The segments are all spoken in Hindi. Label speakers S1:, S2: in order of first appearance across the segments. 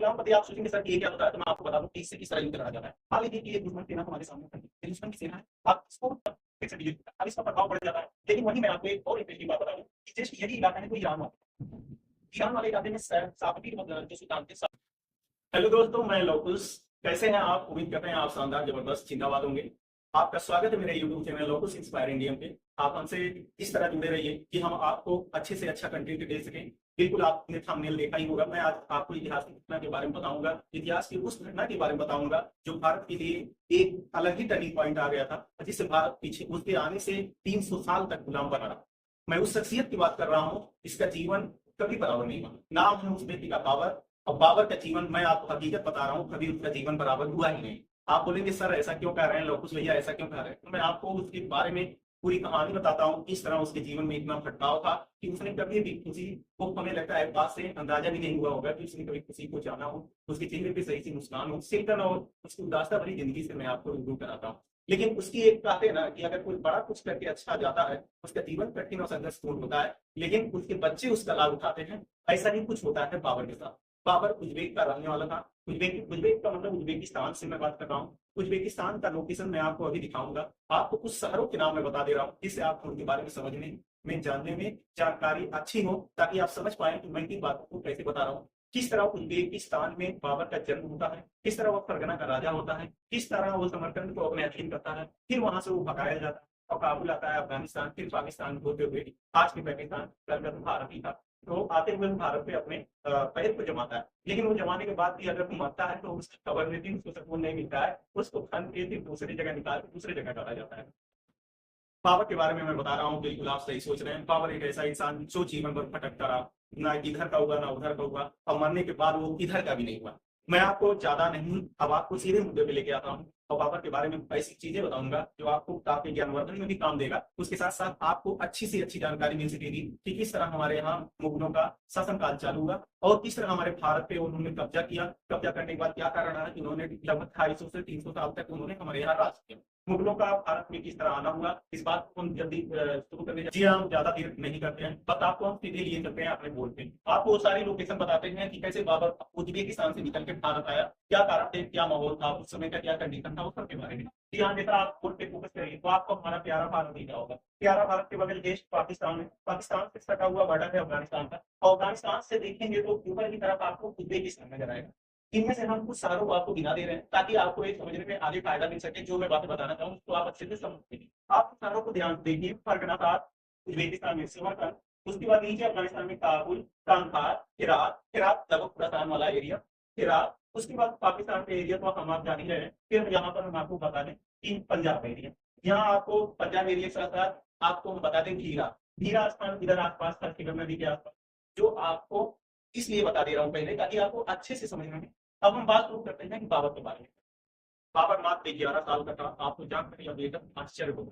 S1: गुलामपति आप सोचेंगे सर ये क्या होता है, तो मैं आपको बता दूं कि इससे किस तरह युद्ध लड़ा जाता है। मान लीजिए कि एक दुश्मन सेना हमारे सामने खड़ी है, ये दुश्मन की सेना है, आप इसको फिर से डिलीट अब इसका प्रभाव बढ़ जाता है। लेकिन वहीं मैं आपको एक और इंटरेस्टिंग बात बता दूं कि जस्ट यही इलाका है कोई ईरान वाला, ईरान वाले इलाके में साफवी मतलब जो सुल्तान थे। हेलो दोस्तों, मैं लोकुस। कैसे हैं आप? उम्मीद करते हैं आप शानदार जबरदस्त जिंदाबाद होंगे। आपका स्वागत है मेरे यूट्यूब चैनल लोकुस इंस्पायर इंडिया पे। आप हमसे इस तरह जुड़े रहिए कि हम आपको अच्छे से अच्छा कंटेंट दे सकें। बिल्कुल आपने थंबनेल देखा ही होगा। मैं आज आपको इतिहास की घटना के बारे में बताऊंगा, इतिहास की उस घटना के बारे में बताऊंगा जो भारत के लिए एक अलग ही टर्निंग पॉइंट आ गया था, जिससे भारत पीछे उसके आने से 300 साल तक गुलाम बना रहा। मैं उस शख्सियत की बात कर रहा हूँ जिसका जीवन कभी बराबर नहीं हुआ। नाम है उस व्यक्ति का बाबर। और बाबर का जीवन मैं आपको हकीकत बता रहा हूँ, कभी उसका जीवन बराबर हुआ ही नहीं। आप बोलेंगे सर ऐसा क्यों कह रहे हैं लोकुस भैया, ऐसा क्यों कह रहे हैं? तो मैं आपको उसके बारे में पूरी कहानी बताता हूँ, किस तरह उसके जीवन में इतना भटकाव था कि उसने कभी भी खुशी को, हमें लगता है बात से अंदाजा भी नहीं हुआ होगा कि उसने कभी खुशी को जाना हो, उसके चेहरे पे सही सी मुस्कान हो, सिल्टन और उसकी उदासता भरी जिंदगी से मैं आपको रूबरू कराता हूँ। लेकिन उसकी एक कहते हैं ना कि अगर कोई बड़ा कुछ करके अच्छा जाता है, उसका जीवन कठिन और संघर्षपूर्ण होता है, लेकिन उसके बच्चे उसका लाभ उठाते हैं। ऐसा ही कुछ होता है बाबर के साथ। बाबर उज्बेक का रहने वाला था। उज्बेक का मतलब उज्बेकिस्तान से मैं बात कर रहा हूँ। उज्बेकिस्तान का लोकेशन मैं आपको अभी दिखाऊंगा। आपको कुछ शहरों के नाम मैं बता दे रहा हूँ, जिससे आपको उनके बारे में समझने में, जानने में जानकारी अच्छी हो, ताकि आप समझ पाए कि मैं किन बातों को कैसे बता रहा हूँ। किस तरह उज्बेकिस्तान में बाबर का जन्म होता है, किस तरह वो फरगना का राजा होता है, किस तरह वो समरकंद को अपने अधीन करता है, फिर वहां से वो भगाया जाता है और काबुल आता है अफगानिस्तान, फिर पाकिस्तान होते हुए आज के पाकिस्तान, कलकत्ता भारत ही था। तो आते हुए भारत पे अपने पैर को जमाता है। लेकिन वो जमाने के बाद भी अगर वो मरता है तो उसकी खबर नहीं, उसको सुकून नहीं मिलता है, उसको खन के फिर दूसरी जगह निकाल के दूसरी जगह डाला जाता है। पावर के बारे में मैं बता रहा हूँ, बिल्कुल आप सही सोच रहे हैं। पावर एक ऐसा इंसान जो जीवन भर भटकता रहा, ना इधर का हुआ ना उधर का हुआ, और मरने के बाद वो इधर का भी नहीं हुआ। मैं आपको ज्यादा नहीं, अब आपको सीधे मुद्दे पे लेके आता हूँ और बाबर के बारे में ऐसी चीजें बताऊंगा जो आपको काफी ज्ञानवर्धन में भी काम देगा। उसके साथ साथ आपको अच्छी से अच्छी जानकारी मिल सकेगी कि किस तरह हमारे यहाँ मुगलों का शासनकाल चालू हुआ और किस तरह हमारे भारत पे उन्होंने कब्जा किया। कब्जा करने के बाद क्या कारण रहा कि उन्होंने लगभग 250 से 300 साल तक उन्होंने हमारे यहाँ राज किया। मुगलों का भारत में किस तरह आना हुआ, इस बात को हम जल्दी शुरू करने जी हम ज्यादा देर नहीं करते हैं, बस आपको हम सीधे लिए चलते हैं अपने बोल पे। आपको वो सारी लोकेशन बताते हैं कि कैसे बाबर उज्बेकिस्तान से निकल के भारत आया, क्या कारण थे, क्या माहौल था उस समय का, क्या कंडीशन था, उस सब के बारे में। जी हाँ, जैसा आप बोल पे फोकस करिए तो आपको हमारा प्यारा भारत दिखा होगा। प्यारा भारत के बगल देश पाकिस्तान है, पाकिस्तान से सटा हुआ बॉर्डर है अफगानिस्तान का, और अफगानिस्तान से देखेंगे तो ऊपर की तरफ आपको उज्बेकिस्तान नजर आएगा। इनमें से हम कुछ शहरों को आपको गिना दे रहे हैं ताकि आपको एक समझने में आगे फायदा मिल सके। जो मैं बातें बताना चाहूँ तो आप अच्छे से समझ सकें। आप शहरों को ध्यान देखिए, फरगना, उज्बेकिस्तान में समरकंद, उसके बाद नीचे अफगानिस्तान में काबुल, कांधार, हेरात, हेरात लगभग खुरासान वाला एरिया, हेरात। उसके बाद पाकिस्तान के एरिया तो हम आप जान ही रहे हैं। फिर यहाँ पर हम आपको बता दें कि पंजाब एरिया, यहाँ आपको पंजाब एरिया के साथ साथ आपको हम बता दें धीरा, धीरा स्थान इधर आसपास था, फिगर नदी के आसपास, जो आपको इसलिए बता दे रहा हूँ पहले ताकि आपको अच्छे से समझ में। अब हम बात शुरू करते हैं कि बाबर के बारे में। बाबर मात्र 11 साल का था। आपको जानकर यह बेहद आश्चर्य होगा,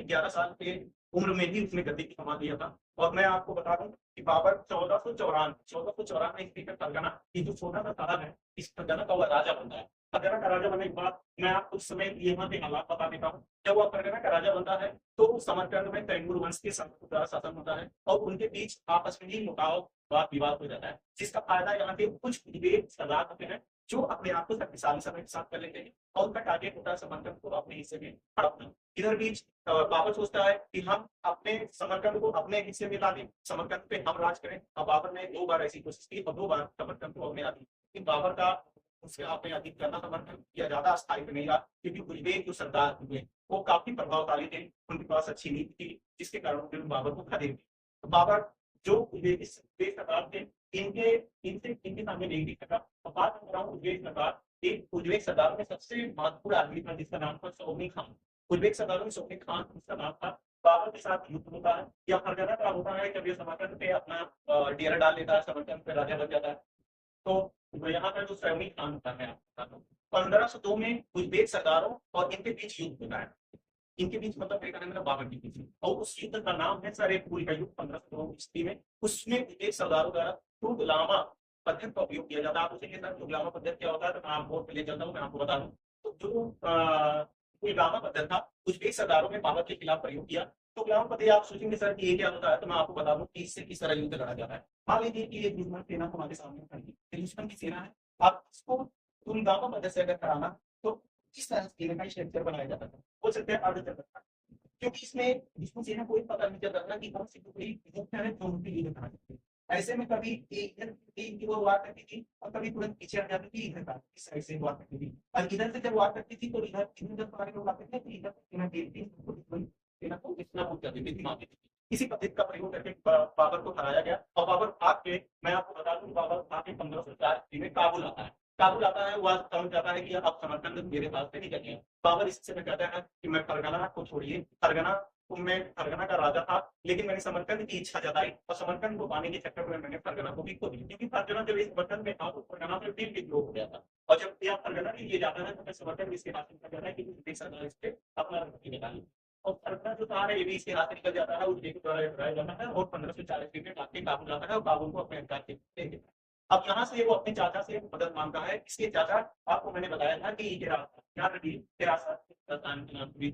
S1: 11 साल के उम्र में ही उसने गद्दी की कमा लिया था। और मैं आपको बता दूं कि बाबर 1454 ईस्वी का फरगना, ये जो छोटा सा शहर है, इस फरगना का वह राजा बनता है। फरगना का राजा बनने के बाद मैं आपको उस समय यहाँ पे हालात बता देता हूँ। जब वह फरगना का राजा बनता है तो समरकंद में तैमूर वंश के शासन होता है और उनके बीच आपस में ही मुकाव वाद विवाद हो जाता है, जिसका फायदा यहाँ पे कुछ विवेक सरदार होते हैं जो अपने आप को शक्तिशाली समय के साथ कर लेते हैं और उनका टारगेट होता है समरकंद को अपने हिस्से में हड़पना। इधर बीच बाबर सोचता है कि हम अपने समरकंद को अपने हिस्से में ला दें, समरकंद पे हम राज करें। अब बाबर ने 2 बार ऐसी कोशिश की और 2 बार समरकंद को अपने अधीन, लेकिन बाबर का उसके अपने अधीन करना समरकंद या ज्यादा अस्थायी नहीं रहा, क्योंकि उज्बेक जो सरदार हुए वो काफी प्रभावशाली थे, उनके पास अच्छी नीति थी, जिसके कारण उन्होंने बाबर को खदेड़ दिया। बाबर जो उज्बेक सरदार थे, इनके इनसे इनके सामने नहीं दिख सका। और बात कर रहा हूँ उज्बेक सरदार, एक उज्बेक सरदार में सबसे महत्वपूर्ण आदमी था जिसका नाम था शौनी खान। उज्बेक सरदारों में शौनी खान उसका नाम था। बाबर के साथ युद्ध होता है या फरगना का होता है, जब ये समरकंद पे अपना डेरा डाल लेता है, समरकंद पे राजा बन जाता है। तो यहाँ का जो शौनी खान होता है, 1502 में उज्बेक सरदारों और इनके बीच युद्ध होता है। इनके बीच मतलब एक मेरा बाबर के बीच, और उस युद्ध का नाम है सर फूल का युद्ध 1502 ईस्वी में। उसमें एक सरदारों द्वारा तुगलामा पद्धति का उपयोग किया जाता है। आप पूछेंगे सर तुगलामा पद्धति क्या होता है, तो मैं आपको बोर्ड पे ले चलता हूँ, मैं आपको बता दूं। तो जो तुगलामा पद्धति था, उज्बेक सरदारों ने बाबर के खिलाफ प्रयोग किया तो ग्रामपति आप सोचेंगे सर कि ये क्या होता है, तो मैं आपको बता दूं कि इससे किस तरह युद्ध लड़ा जाता है। मान लीजिए कि एक दुश्मन सेना हमारे सामने खड़ी है, ये दुश्मन की सेना है, आप इसको तुलगामा मदद से अगर कराना, तो किस तरह से सेना का स्ट्रक्चर बनाया जाता था, बोल सकते हैं अर्धचक्र, क्योंकि इसमें जिसको सेना कोई पता नहीं चल रहा था कि कौन सी टुकड़ी मुख्य है जो उनके लिए करा सकते हैं। ऐसे में कभी इधर टीम की वो वार करती थी और कभी तुरंत पीछे हट जाती थी, इधर का इस साइड से वार करती थी, और इधर से जब वार करती थी तो इधर इधर जब सारे लोग आते थे तो इधर सेना गिरती सेना को इतना हो जाती थी मारती थी। इसी पद्धति का प्रयोग करके बाबर को हराया गया, और बाबर भाग के, मैं आपको बता दूं, बाबर भाग के 1504 में काबुल आता है। काबुल आता है, वह समझ जाता है कि अब समरकंद मेरे पास से नहीं करनी है। बाबर इस समय कहता है कि मैं फरगना को छोड़िए, फरगना तो मैं फरगना का राजा था, लेकिन मैंने समरकंद की इच्छा जताई और समरकंद को पाने के चक्कर में मैंने फरगना को भी खो दिया, क्योंकि फरगना जब इस समरकंद में था तो फरगना से फिर विद्रोह हो गया था। और जब यह फरगना के लिए जाता है तो फिर समरकंद इसके हाथ निकल जाता है कि ब्रिटिश सरकार इस पे अपना रखी निकाली, और फरगना जो था ये भी इसके हाथ से निकल जाता है, उस द्वारा हराया जाता है और 1540 में काफी काबुल आता है और काबुल को अपने अधिकार के दे देता है। अब यहाँ से वो अपने चाचा से मदद मांगता है। इसके चाचा, आपको मैंने बताया था कि याद रखिए हिरासत राजस्थान के नाम भी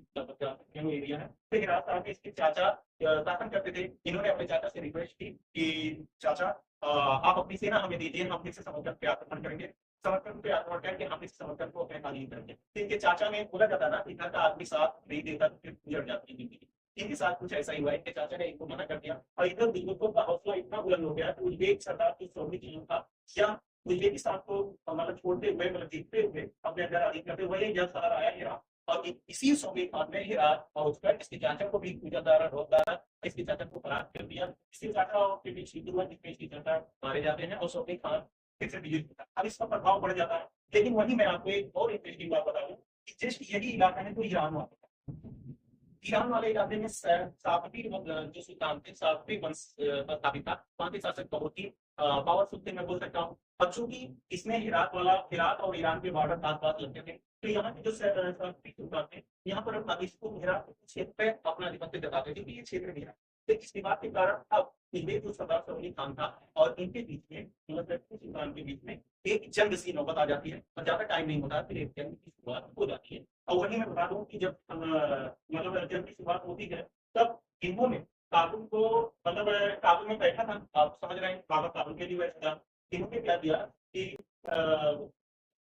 S1: एरिया है, तो हिरासत में इसके चाचा शासन करते थे। इन्होंने अपने चाचा से रिक्वेस्ट की कि चाचा आप अपनी सेना हमें दीजिए, हम फिर से समरकंद पे आक्रमण करेंगे, समरकंद पे आक्रमण करके हम इस समरकंद को अपने अधीन करेंगे। तो इनके चाचा ने बोला जाता ना, इधर का आदमी साथ नहीं देता तो फिर उजड़ जाती है जिंदगी। इनके साथ कुछ ऐसा ही हुआ, इनके चाचा ने इनको मना कर दिया, और इधर बुजुर्गों का हौसला इतना बुलंद हो गया कि उज्बेक सरदार की सौम्य चीजों का या उज्बेकिस्तान को मतलब छोड़ते हुए, मतलब जीतते हुए अपने अंदर अधीन करते हुए जब शहर आया हेरा, और इसी सोमे खान ने हेरात पहुंचकर इसके चाचा को भी पूजा द्वारा रोक डाला, इसके चाचा को परास्त कर दिया। इसके चाचा के बीच युद्ध हुआ जिसमें इसके चाचा मारे जाते हैं और सोमे खान फिर से विजय होता है। अब इसका प्रभाव बढ़ जाता है, लेकिन वहीं मैं आपको एक और इंटरेस्टिंग बात बता दूं कि जस्ट यही इलाका है तो ईरान वाला, ईरान वाले इलाके में साफवी जो सुल्तान थे, साफवी वंश स्थापित था, वहां के शासक बहुत ही पावरफुल थे, मैं बोल सकता हूँ। और चूंकि इसमें हिरात और ईरान के बॉर्डर पास पास लगते थे, तो यहाँ के जो साफवी सुल्तान थे, यहाँ पर अपना इसको हिरात क्षेत्र पे अपना आधिपत्य जताते थे कि ये क्षेत्र मेरा। तो इस विवाद के कारण अब ये जो सरदार सलीम खान था और इनके बीच में, मतलब सुल्तान के बीच में एक जंग सी नौबत आ जाती है, और ज्यादा टाइम नहीं होता, फिर एक जंग की शुरुआत हो जाती है। और वही मैं बता दूं कि जब मतलब जब की शुरुआत होती है, तब इन्होंने काबुल को, मतलब काबुल में बैठा था, आप समझ रहे हैं, बाबर काबुल के लिए बैठा था। इन्होंने क्या किया कि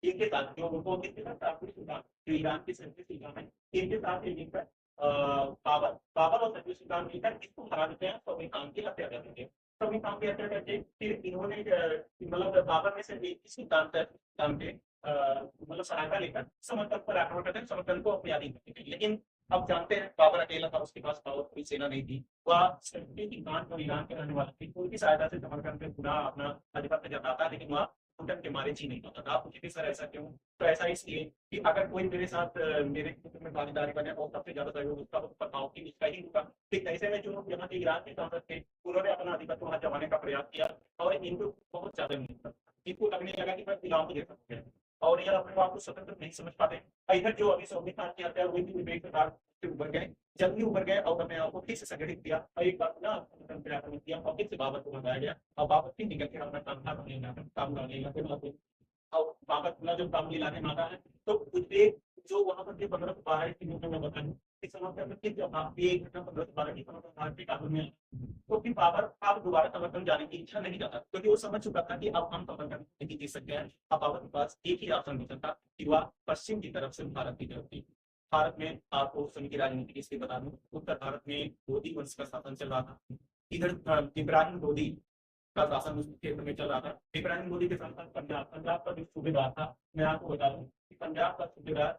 S1: इनके साथ जो उनको किसके साथ काबुल सुल्तान जो ईरान के सैयद सुल्तान है, इनके साथ मिलकर बाबर बाबर और सैयद सुल्तान मिलकर इसको हरा देते हैं, सभी खान की हत्या कर देते हैं। सभी खान की हत्या करके फिर इन्होंने मतलब बाबर में से एक सुल्तान के मतलब सहायता लेकर समरकंद पर आक्रमण करते हैं, समरकंद को अपने अधीन करते हैं। लेकिन अब जानते हैं बाबर अकेला था, उसके पास कोई सेना नहीं थी, वह ईरान और ईरान के रहने वाले थे, उनकी सहायता से समरकंद पे पूरा अपना आधिपत्य जताता, लेकिन वह घुटन के मारे जी नहीं पाता था। आप पूछे सर ऐसा क्यों, तो ऐसा इसलिए कि अगर कोई मेरे साथ मेरे कुटुंब में भागीदारी बने और सबसे ज्यादा सहयोग उसका प्रभाव की उसका ही होगा। ठीक ऐसे में जो यहाँ के ईरान के सांसद थे, उन्होंने अपना आधिपत्य वहां जमाने का प्रयास किया, और इनको बहुत ज्यादा मिलता, इनको लगने लगा कि मैं गुलाम को जैसा हो गया, और यह अपने आप को स्वतंत्र नहीं समझ पाते। इधर जो अभी सौम्य खान की हत्या हुई थी, विवेक सरकार से उभर गए, जल्दी उभर गए और अपने आप को फिर से संगठित किया, और एक बार ना आक्रमण किया और फिर से बाबर को मंगाया गया, और बाबर फिर निकल के अपना काम करने और बाबर खुला जब काम लाने मांगा है, तो उज्बेक जो वहां पर 1512 की न्यूज में बता दूं, इस समय पर फिर जब आप ये घटना 1512 की भारतीय कानून में, तो फिर बाबर आप दोबारा समर्थन जाने की इच्छा नहीं करता, क्योंकि वो समझ चुका था कि अब हम समर्थन नहीं जीत सकते हैं। अब बाबर के पास एक ही ऑप्शन बचा था कि वह पश्चिम की तरफ से भारत की तरफ थी। भारत में आपको उस समय की राजनीति इसलिए बता दूं, उत्तर भारत में लोधी वंश का शासन चल रहा था। इधर इब्राहिम लोधी का शासन उस क्षेत्र में चल रहा था। इब्राहिम लोधी के साथ साथ पंजाब का जो सूबेदार था, मैं आपको बता दूं कि पंजाब का सूबेदार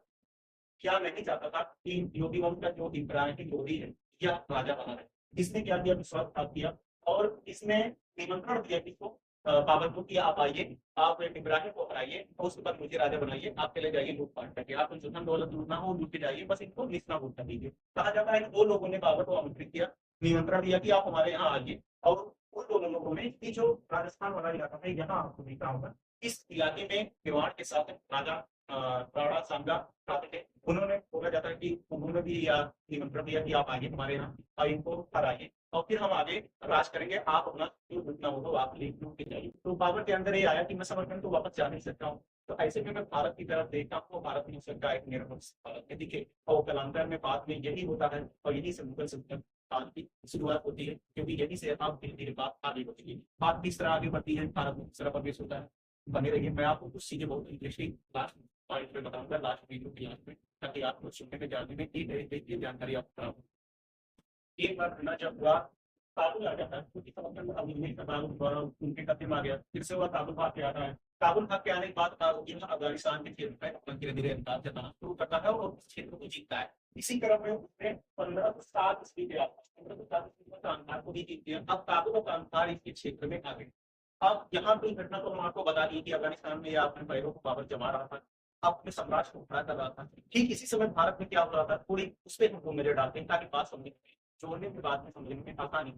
S1: क्या नहीं चाहता था कि लोधी वंश का जो इब्राहिम लोधी है यह राजा बना है। इसने क्या किया, विश्वासघात किया, और इसने निमंत्रण दिया किसको, बाबर को, कि आप आइए, आप इब्राहिम को हराइए और उसके बाद मुझे राजा बनाइए, आप चले जाइए लूटपाट करके, आप जो धन दौलत लूटना हो लूट के जाइए, बस इनको निस्ना भूट कर दीजिए। कहा जाता है कि दो लोगों ने बाबर को आमंत्रित किया, निमंत्रण दिया कि आप हमारे यहाँ आइए, और उन दोनों लोगों ने कि जो राजस्थान वाला इलाका है, यहाँ आपको देखा होगा, इस इलाके में मेवाड़ के साथ राजा राणा सांगा आते थे। उन्होंने बोला जाता है कि उन्होंने भी निमंत्रण दिया कि आप आइए हमारे यहाँ और इनको हराइए, और फिर हम आगे राज करेंगे, आप अपना जो घटना हो तो आप लेकर के जाइए। तो बाबर के अंदर ये आया कि मैं समरकंद तो वापस जा नहीं सकता हूँ, तो ऐसे में मैं भारत की तरफ देखता हूँ, भारत में सरकार एक निर्भर भारत में दिखे, और कलांतर में बाद में यही होता है, और यही से मुगल सल्तनत काल की शुरुआत होती है, क्योंकि यहीं से आप धीरे धीरे बात आगे बढ़ती है। बात किस तरह आगे बढ़ती है, भारत में किस तरह प्रवेश होता है, बने रहिए। मैं आपको कुछ चीजें बहुत इंटरेस्टिंग लास्ट पॉइंट में बताऊंगा, लास्ट वीडियो के लास्ट में, ताकि आपको सुनने में जानने में एक जानकारी आपको प्राप्त हो। एक बार हमला जब हुआ, काबुल आ जाता है, क्योंकि समझ अभी नहीं था, काबुल द्वारा उनके कब्जे में आ गया, फिर से वह काबुल भाग के आता है। काबुल भाग के आने के बाद अफगानिस्तान के क्षेत्र में अपना धीरे धीरे अधिकार जताना शुरू करता है और उस क्षेत्र को जीतता है। इसी क्रम में उसने 1507 ईस्वी के आसपास 1507 ईस्वी में कांधार को भी जीत दिया। अब काबुल और कांधार इसके क्षेत्र में आ गए। अब यहाँ की घटना तो हम आपको बता दी कि अफगानिस्तान में या अपने पैरों को बाबर जमा रहा था, अपने साम्राज्य को खड़ा कर रहा था। ठीक इसी समय भारत में क्या हो रहा था, थोड़ी उस पर हमको नजर डालते हैं ताकि बात समझ में, जोड़ने के बाद में समझने में आसानी।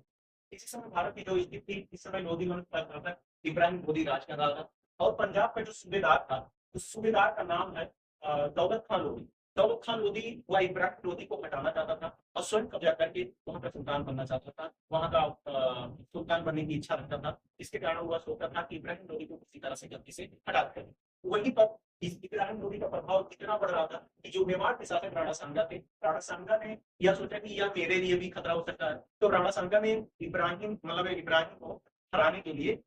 S1: इसी समय भारत की जो स्थिति थी, इस समय लोधी था, इब्राहिम लोधी राज कर रहा था, और पंजाब का जो सूबेदार था, उस सूबेदार का नाम है दौलत खान लोधी। दौलत खान लोधी वह इब्राहिम लोधी को हटाना चाहता था और स्वयं कब्जा करके वहां का सुल्तान बनना चाहता था, वहां का सुल्तान बनने की इच्छा रखता था। इसके कारण वह सोचता था कि इब्राहिम लोधी को किसी तरह से गद्दी से हटा दें। वहीं पर इस इब्राहिम लोधी का प्रभाव इतना बढ़ रहा था कि जो मेवाड़ के शासक राणा सांगा थे, राणा सांगा ने यह सोचा कि यह मेरे लिए भी खतरा हो सकता है। तो राणा सांगा ने इब्राहिम को हराने के लिए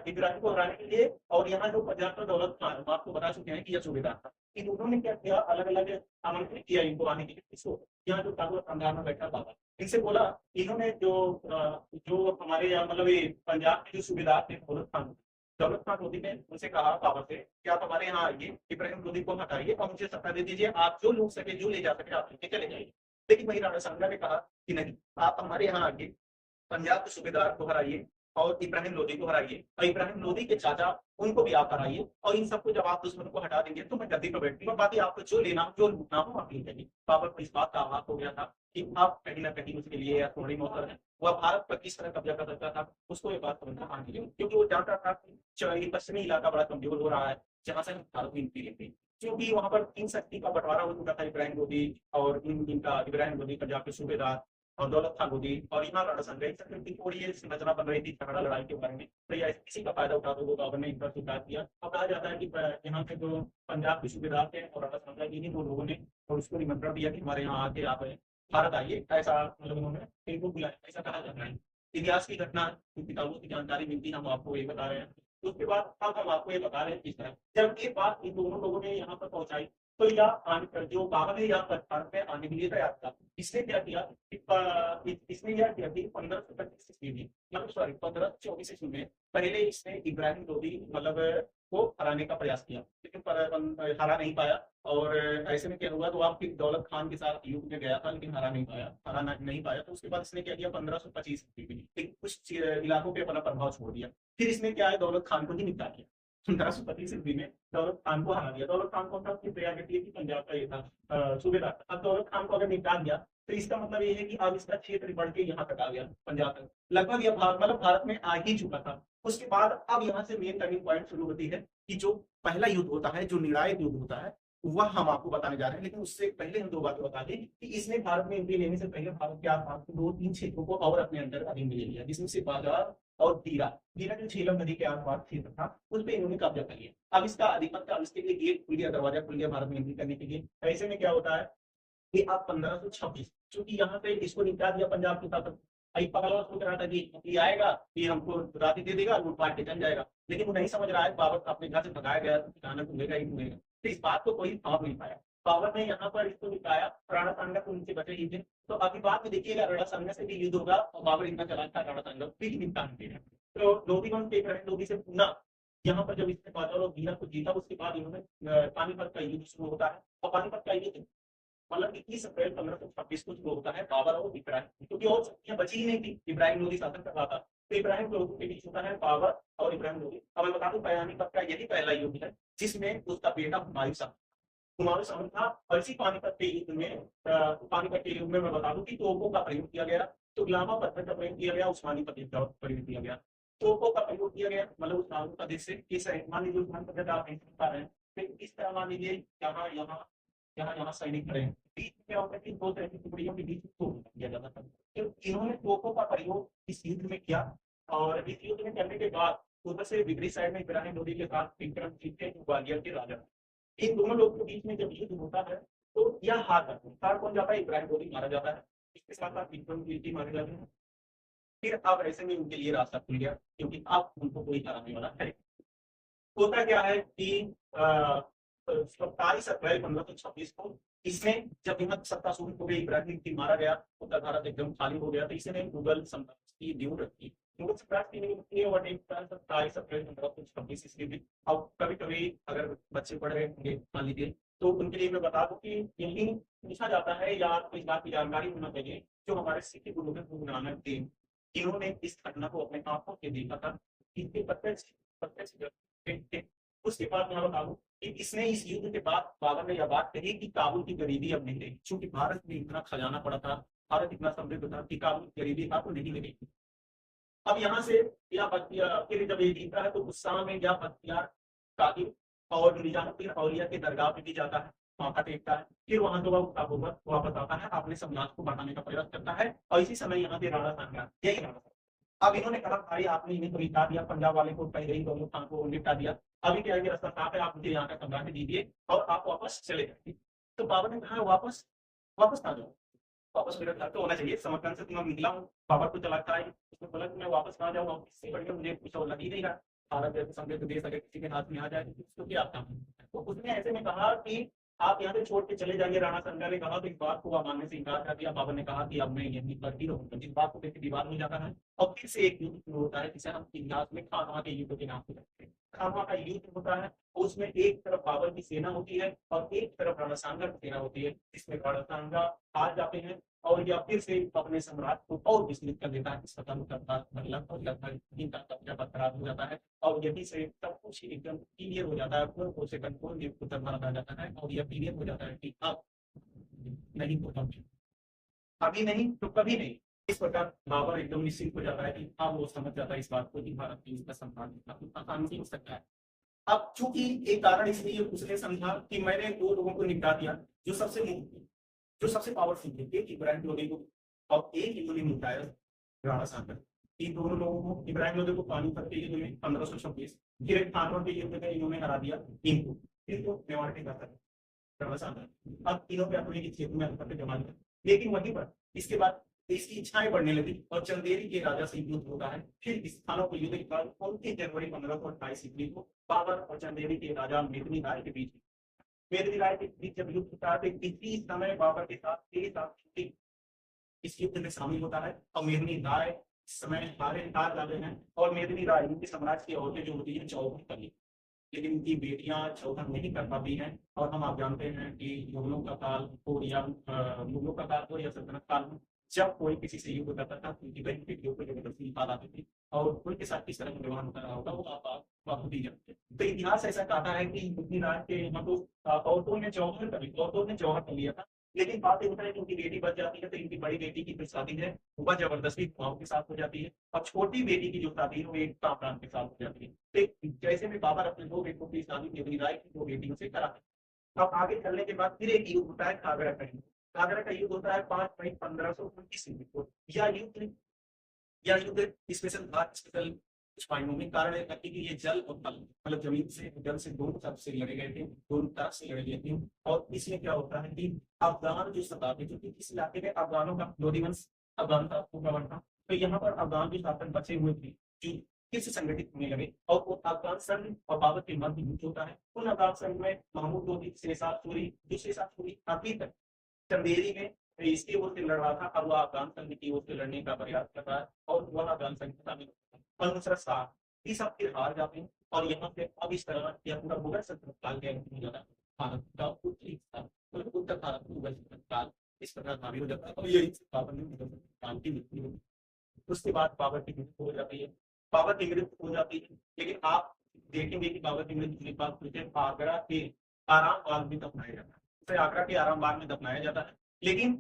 S1: इब्राहिम को हराने के लिए, और यहाँ जो पंजाब का दौलत खान, हम आपको बता चुके हैं कि यह सूबेदार था, इन दोनों ने क्या किया, अलग अलग आमंत्रित किया इनको आने के लिए। इसको यहाँ जो काबुल खंडार में बैठा बाबा, इनसे बोला, इन्होंने जो हमारे यहाँ ये पंजाब के जो सूबेदार थे दौलत खान लोधी ने उनसे कहा बाबा से कि आप हमारे यहाँ आइए, इब्राहिम लोधी को हटाइए और मुझे सत्ता दे दीजिए, आप जो लूट सके, जो ले जा सके आप लेके चले जाइए। लेकिन वही राणा सांगा ने कहा कि नहीं, आप हमारे यहाँ आइए, पंजाब के सूबेदार को हराइए और इब्राहिम लोधी को हराइए, और इब्राहिम लोधी के चाचा उनको भी आप हराइए, और इन सबको जब आप दुश्मन को हटा देंगे तो मैं गद्दी पर बैठूंगा, बाकी आपको जो लेना हो, जो लूटना हो आप ले जाइए। बाबर को इस बात का आभास हो गया था कि आप कहीं ना कहीं उसके लिए थोड़ी मोहतर है, वह भारत पर किस तरह कब्जा कर सकता था, उसको ये बात समझना आगे, क्योंकि वो जानता था कि पश्चिमी इलाका बड़ा कमजोर हो रहा है, जहां से हम भारत में इंपीरियल थे, क्योंकि वहां पर तीन शक्ति का बंटवारा हो चुका था, इब्राहिम लोधी और इनका इब्राहिम लोधी पंजाब के सूबेदार और दौलत खान लोधी, और यहाँ राणा सांगा, इन सब की थोड़ी संरचना बन रही थी झगड़ा लड़ाई के बारे में। तो यह इसी का फायदा उठाते हुए बाबर ने इन पर स्वीकार किया। अब कहा जाता है कि यहाँ पे जो पंजाब के सूबेदार थे और राणा सांगा, इन्हीं दो लोगों ने और उसको निमंत्रण दिया कि हमारे यहाँ आके आप भारत आइए, ऐसा उन्होंने इनको बुलाया, ऐसा कहा जाता है। इतिहास की घटना किताबों की जानकारी मिलती है, हम आपको ये बता रहे हैं। उसके बाद अब हम आपको ये बता रहे हैं किस तरह जब ये बात इन दोनों लोगों ने यहाँ पर पहुंचाई, तो यह जो बाबर है यहाँ पर भारत में आने के लिए तैयार था। इसने क्या किया, इसने यह किया कि 1525 ईस्वी में, मतलब सॉरी 1524 ईस्वी में पहले इसने इब्राहिम लोधी को हराने का प्रयास किया, लेकिन हरा नहीं पाया। और ऐसे में क्या हुआ, तो आप फिर दौलत खान के साथ युद्ध में गया था, लेकिन हराना नहीं पाया। तो उसके बाद इसने क्या किया, 1525 ईस्वी में कुछ इलाकों पे अपना प्रभाव छोड़ दिया। फिर इसने क्या है, दौलत खान को ही निपटा दिया। 1525 ईस्वी में दौलत खान को हरा दिया। दौलत खान कौन था, पंजाब का ये था सूबेदार। अब दौलत खान को अगर निपटा दिया तो इसका मतलब ये है कि अब इसका क्षेत्र बढ़ के यहाँ तक आ गया, पंजाब तक लगभग यह भारत में आ ही चुका था। उसके बाद अब यहाँ से मेन टर्निंग पॉइंट शुरू होती है कि जो पहला युद्ध होता है, जो निर्णायक युद्ध होता है, वह हम आपको बताने जा रहे हैं। लेकिन उससे पहले हम दो बातें बता दें कि इसने भारत में एंट्री लेने से पहले भारत के आसपास दो तीन क्षेत्रों को और अपने अंदर अधीन में ले लिया, जिसमें से बाजार और दीरा दीरा जो झेलम नदी के आसपास क्षेत्र था, उस पर इन्होंने कब्जा कर लिया। अब इसका अधिपत्य, अब इसके लिए गेट खुल गया, दरवाजा खुल गया भारत में एंट्री करने के लिए। ऐसे में क्या होता है कि अब 1526, चूंकि यहाँ पे इसको निपटा दिया पंजाब के साथ, पहलवा सोच रहा था कि ये आएगा, ये हमको राती दे देगा, लूट पाट के चल जाएगा, लेकिन वो नहीं समझ रहा है बाबर अपने घर से भगाया गया, ठिकाना मिलेगा ही मिलेगा। तो इस बात को कोई थाम नहीं पाया। बाबर ने यहाँ पर इसको निपटाया, राणा सांगा तो उनसे बचे ही थे। तो अभी बाद में देखिएगा राणा सांगा से भी युद्ध होगा और बाबर इतना चला था, राणा सांगा भी निपटान देगा। तो लोधी वंश के लोधी से पुनः यहाँ पर जब इसने बाजार और दीरा को जीता, उसके बाद इन्होंने पानीपत का युद्ध शुरू होता है। और पानीपत का युद्ध मतलब 21 अप्रैल 1526 को शुरू होता है बाबर और इब्राहिम, क्योंकि और शक्तियां बची ही नहीं थी, इब्राहिम लोधी शासन कर रहा था। तो इब्राहिम लोधी के बीच होता है बाबर और इब्राहिम लोधी। अब मैं बता दूं, पानीपत का यही पहला युद्ध है जिसमें उसका बेटा हुमायूं शामिल था। और इसी पानीपत के युद्ध में मैं बता दूं कि तोपों का प्रयोग किया गया, तो गुलामा पत्थर का प्रयोग किया गया, उस्मानी पत्थर का प्रयोग किया गया, तोपों का प्रयोग किया गया। मतलब उस प्रदेश से किस मान लीजिए उस्मानी पत्थर आप नहीं समझ पा रहे हैं, फिर इस तरह मान लीजिए यहाँ यहाँ यहाँ सैनिक खड़े हैं, बीच में क्या होता है कि दो तरह की टुकड़ियों के बीच में तोप किया जाता था। तो इन्होंने तोपों का प्रयोग इस युद्ध में किया, और इस युद्ध में करने के बाद उधर से विपरीत साइड में इब्राहिम लोधी के साथ विक्रमजीत थे, जो ग्वालियर के राजा। इन दोनों लोगों के बीच में जब युद्ध होता है तो यह हार जाते हैं। हार कौन जाता है, इब्राहिम लोधी मारा जाता है। इसके साथ आप इनकम गिल्टी मारने लगे हैं। फिर अब ऐसे में उनके लिए रास्ता खुल गया, क्योंकि अब उनको कोई हराने वाला है। होता क्या है कि 27 अप्रैल 1526 को इसमें जब हिम्मत सत्ता शुरू हो गई, इब्राहिम की मारा गया, उत्तर भारत एकदम खाली हो गया, तो इसने मुगल साम्राज्य की नींव रखी। मुगल साम्राज्य की नींव 27 अप्रैल 1526 ईस्वी में। अब कभी कभी अगर बच्चे पढ़ रहे होंगे मान लीजिए, तो उनके लिए मैं बता दूं कि यही पूछा जाता है या आपको इस बात की जानकारी होना चाहिए, जो हमारे सिख गुरु हैं गुरु नानक देव, इन्होंने इस घटना को अपने आंखों से देखा था। इनके प्रत्यक्ष प्रत्यक्ष थे। उसके बाद मैं बता दूं कि इसने इस युद्ध के बाद बाबर ने यह बात कही कि काबुल की गरीबी अब नहीं रहेगी, क्योंकि भारत में इतना खजाना पड़ा था, भारत इतना समृद्ध था कि काबुल की गरीबी अब नहीं लगेगी। अब यहाँ से या फिर जब ये जीता है तो गुस्सा में या बख्तियार कादिर और निजामुद्दीन औलिया के दरगाह पे भी जाता है, माथा टेकता है, फिर वहां तो वह वापस आता है, अपने साम्राज्य को बढ़ाने का प्रयास करता है। और इसी समय यहाँ पे राणा सांगा, यही राणा सांगा। अब इन्होंने कहा भाई आपने इन्हें तो निपटा दिया, पंजाब वाले को पहले ही दोनों खान को निपटा दिया, अभी क्या है कि रास्ता साफ है, आप मुझे यहाँ का साम्राज्य दीजिए और आप वापस चले जाइए। तो बाबर ने कहा वापस वापस आ जाओ, वापस मेरा घर तो होना चाहिए, समरकंद से तुम्हें निकला हूँ, बाबर को चलाता है, उसने बोला कि मैं वापस कहाँ जाऊँगा, इससे बढ़िया मुझे कुछ और लग ही नहीं रहा, भारत जैसे समृद्ध देश अगर किसी के हाथ में आ जाए तो उसको क्या आता हूँ। तो उसने ऐसे में कहा कि आप यहाँ से छोड़ के चले जाइए। राणा संगा ने कहा, तो इस बात को मानने से इनकार कर दिया। बाबर ने कहा कि अब मैं यहीं पर ही रहूंगा। इस बात को देखकर दीवार हो जाता है और फिर से एक युद्ध शुरू होता है, जिसे हम इतिहास में खानवा के युद्ध के नाम से जानते हैं। खानवा का युद्ध होता है, उसमें एक तरफ बाबर की सेना होती है और एक तरफ राणा सांगा की सेना होती है, जिसमें राणा सांगा हार जाते हैं और या फिर से अपने सम्राट को और विस्तृत कर देता है, स्वतंत्रता मतलब और लगभग इनका कब्जा बरकरार हो जाता है और यही से सब कुछ एकदम क्लियर हो जाता है, पूर्ण से कंट्रोल उत्तर भारत आ जाता है और यह क्लियर हो जाता है कि अब नहीं तो कभी, अभी नहीं तो कभी नहीं। इस प्रकार बाबर एकदम निश्चिंत हो जाता है कि अब वो समझ जाता है इस बात को कि भारत की उसका सम्मान आसानी से हो सकता है। अब चूंकि एक कारण इसलिए उसने समझा कि मैंने दो लोगों को निपटा दिया जो सबसे पावरफुल थे, एक इब्राहिम लोधी को और एक इन्होंने निपटाया राणा सांगा। इन दोनों लोगों को, इब्राहिम लोधी को पानीपत के युद्ध में 1526, फिर एक खानवा के युद्ध में इन्होंने हरा दिया इनको मेवाड़ के कहता है राणा सांगा। अब तीनों पे अपने क्षेत्र में अधिपत्य जमा लिया, लेकिन वहीं पर इसके बाद इसकी इच्छाएं बढ़ने लगी और चंदेरी के राजा से युद्ध होता है। फिर इस स्थानों को युद्ध के बाद 29 जनवरी 1528 ईस्वी को बाबर और चंदेरी के राजा मेदिनी राय के बीच, मेदिनी राय के बीच जब युद्ध होता है तो इसी समय बाबर के साथ 3 साल इस युद्ध में शामिल होता है और मेदिनी राय इस समय हार जाते हैं और मेदिनी राय इनके साम्राज्य की औरतें जो होती है चौधरी करती, लेकिन इनकी बेटियां चौधर नहीं कर पाती हैं। और हम आप जानते हैं कि मुगलों का काल हो या मुगलों का काल हो या सल्तनत काल हो, जब कोई किसी से युद्ध करता था तो उनकी बहन बेटियों को जबरदस्ती निकाल आती थी और उनके साथ किस तरह का व्यवहार होता रहा होगा वो आप खुद ही जानते हैं। तो इतिहास ऐसा कहता है कि मेदिनी राय के यहाँ तो औरतों ने जौहर कर लिया था, लेकिन बात ये होता है कि उनकी बेटी बच जाती है तो इनकी बड़ी बेटी की फिर शादी है वह जबरदस्ती गाँव के साथ हो जाती है और छोटी बेटी की जो शादी है वो एक कामरान के साथ हो जाती है। तो जैसे में बाबर अपने दो बेटों की शादी मेदिनी राय की दो बेटियों से कराते हैं। अब आगे चलने के बाद फिर एक युद्ध होता है घाघरा का युद्ध। घाघरा का युद्ध होता है 5 मई 1529 ईस्वी को। यह युद्ध स्पेशल कुछ पॉइंटों में कारण है कि ये जल और थल मतलब जमीन से जल से दोनों तरफ से लड़े गए थे, दोनों तरफ से लड़े गए थे। और इसमें क्या होता है कि अफगान जो सत्ता थी, क्योंकि इस इलाके में अफगानों का लोधी वंश अफगान का प्रबल था, तो यहाँ पर अफगान जो शासन बचे हुए थे जो फिर से संगठित होने लगे और वो अफगान संघ और बाबर के मध्य युद्ध होता है। उन अफगान संघ में महमूद लोधी शेरशाह सूरी अभी तक चंदेरी में इसकी ओर से लड़ रहा था, अब वह अफगान संघ की ओर से लड़ने का प्रयास कर रहा है और वह अफगान संघ में शामिल होता है। नुसरत शाह ये सब फिर हार जाते हैं और यहाँ पे अब इस तरह यह पूरा मुगल सल्तनत काल के अंत हो जाता है। भारत का उत्तरी हिस्सा मतलब उत्तर भारत में मुगल सल्तनत काल इस प्रकार हावी हो जाता है और यही बाबर ने मुगल सल्तनत काल की मृत्यु होती है। उसके बाद बाबर की मृत्यु हो जाती है। बाबर की मृत्यु हो जाती है, लेकिन आप देखेंगे कि बाबर की मृत्यु के बाद उसे आगरा के आराम बाग में दफनाया जाता है, उसे आगरा के आराम बाग में दफनाया जाता है। लेकिन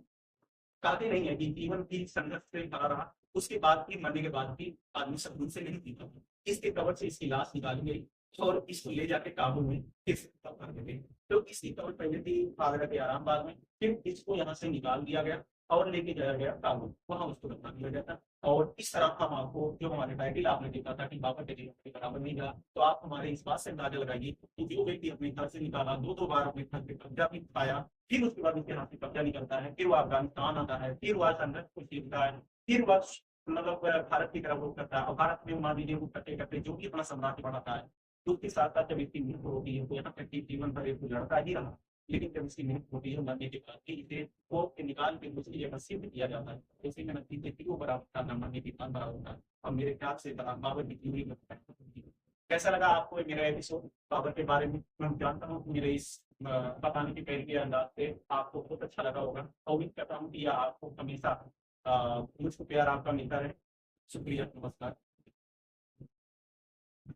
S1: कहते नहीं है कि जीवन की संघर्ष से भरा रहा, उसके बाद भी मरने के बाद भी आदमी सकून से नहीं जीता। इसके कब्र से इसकी लाश निकाली गई और इसको ले जाके काबुल में फिर से दफना कर दी। तो इसकी कब्र पहले थी आगरा के आराम बाग में, फिर इसको यहाँ से निकाल दिया गया और लेके जाया गया काबुल, वहां उसको दफना दिया गया था। और इस तरह हम आपको जो हमारे टाइटल आपने देखा था कि बाबर के जीवन के बराबर नहीं गया, तो आप हमारे इस बात से अंदाजा लगाइए कि जो व्यक्ति अपने घर से निकाला, 2-2 बार अपने घर पे कब्जा भी पाया, फिर उसके बाद उसके हाथ से कब्जा नहीं करता है, फिर वो अफ़गानिस्तान आता है, फिर वह संघर्ष को सीखता है, फिर वह मतलब भारत की तरफ रुख करता है और भारत में मान लीजिए रुख करते-करते जो भी अपना साम्राज्य बढ़ाता है, तो उसके साथ-साथ जब इसकी मृत्यु होती है, तो यहाँ तक कि जीवन भर एक लड़का ही रहा। लेकिन जब इसकी मृत्यु होती है मरने के बाद भी इसे कोर्ट से निकाल के दूसरी जगह शिफ्ट किया जाता है। जैसे मैंने पीछे क्यों बराबर था मरने के बाद बराबर था और मेरे ख्याल से बाबर की थ्योरी में कैसा लगा आपको ये मेरा एपिसोड बाबर के बारे में? मैं जानता हूँ कि मेरे इस बताने के तरीके अंदाज से आपको बहुत अच्छा लगा होगा और उम्मीद करता हूँ कि यह आपको हमेशा मुझको प्यार आपका मिलता रहे। शुक्रिया, नमस्कार।